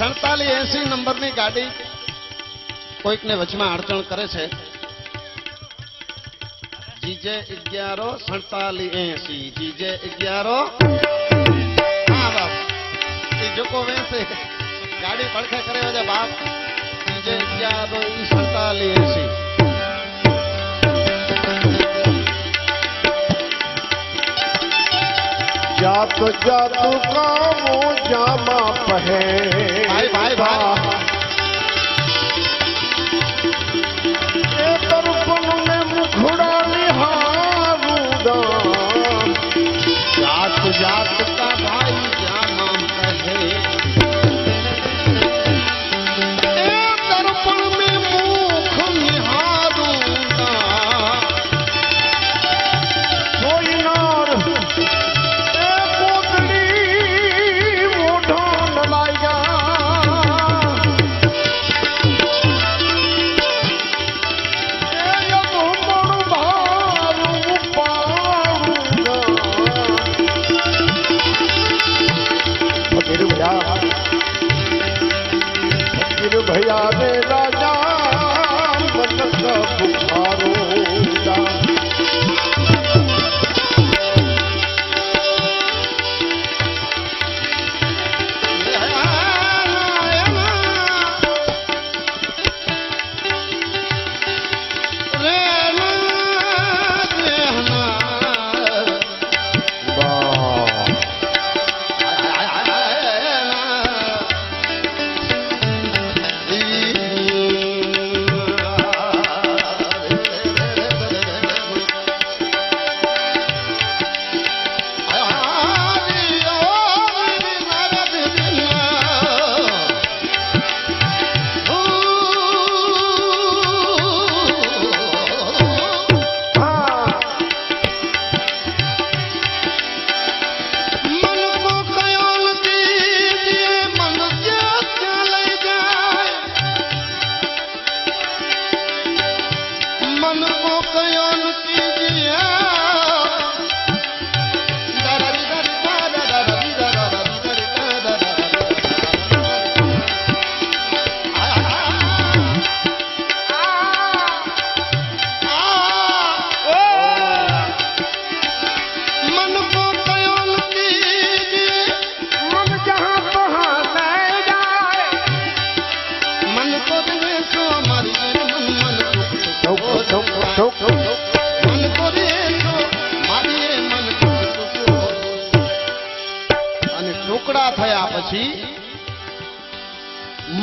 4780 નંબરની ગાડી કોઈકને વચમાં અડચણ કરે છે. જીજે 11 4780 જીજે 11 હા બાપ એ જોકો વેસે ગાડી પડખે કરે વજે બાપ જીજે 11 4780 जात जात कामो जामा पहे भाई भाई भाई ए दर्पण में मुखड़ा निहारूंगा जात जात का भाई जामा कहे ए दर्पण में मुख निहारूंगा कोई नार भैया रे राजा मन का बुखारो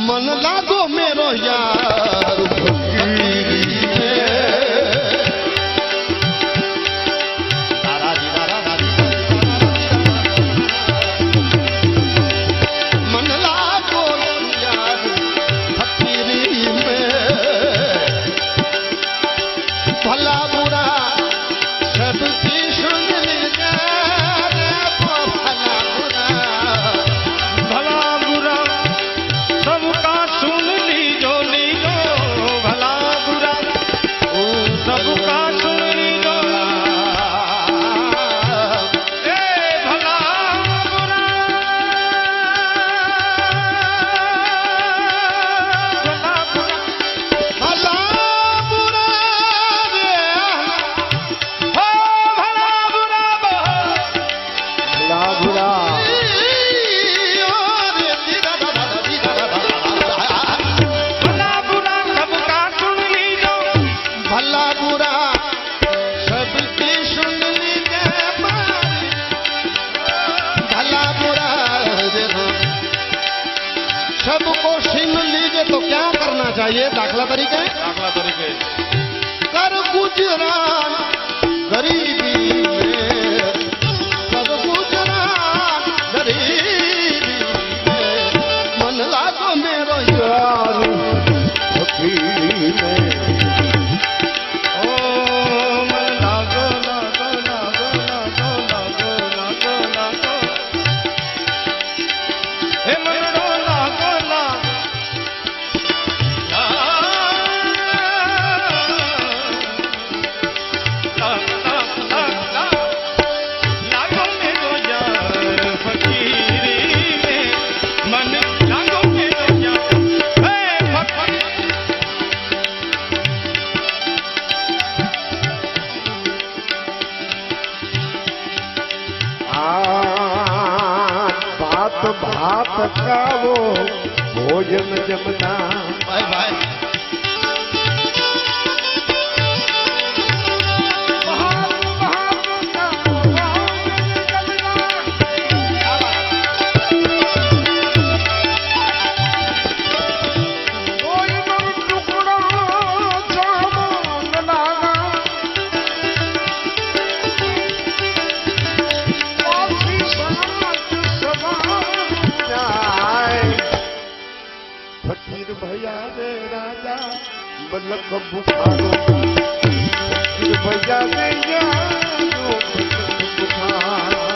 मन लागो मेरो यार मन लागो यार फकीरी में भला बुरा सबकी सुन लीजिए सबको छीन लीजिए तो क्या करना चाहिए? दाखला तरीके कर गुजरान गरीबी में, कर गुजरान गरीबी में, मन लागो मेरो यार फकीरी में। खाओ भोजन जमना भाई भाई फकीर भैया रे राजा मलक बुखारो फकीर भैया रे यारो मलक बुखारो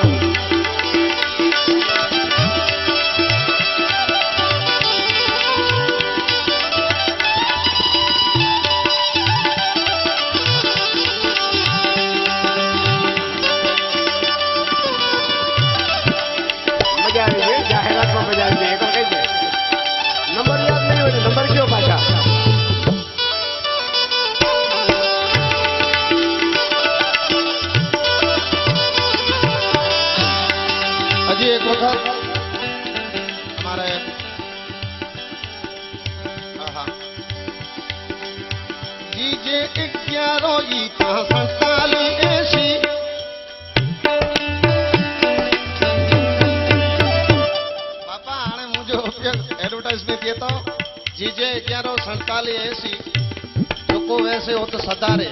मजा આવી ગઈ જાહેરાતમાં મજા આવી ગઈ એક કહી દે नंबर याद नहीं हो नंबर क्यों पाछा હજી એક વખત અમારે જીજે 11 ઈ 47 80 बापा आने मुझे एडवर्टाइज में दिया था जीजे 11 47 80 जो को वैसे हो तो सदा रे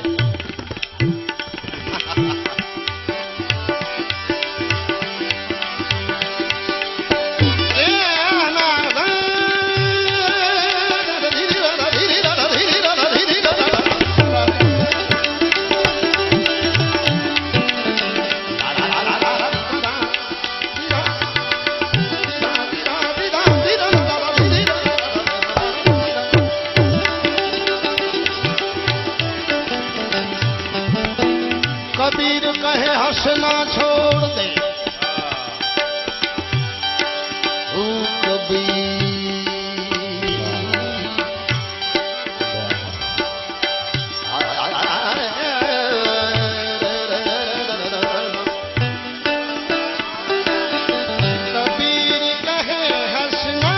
कबीर कहे हंसना छोड़ दे ओ कबीर कहे हंसना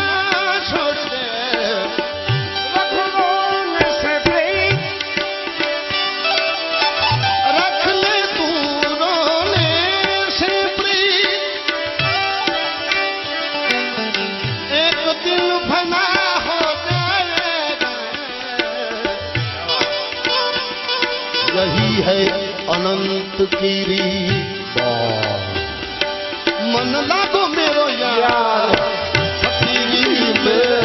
छोड़ दे रख ले तू रोने से प्रीत एक दिन फना हो जाएगा यही है अनंत की रीत मन लागो मेरो यार फकीरी में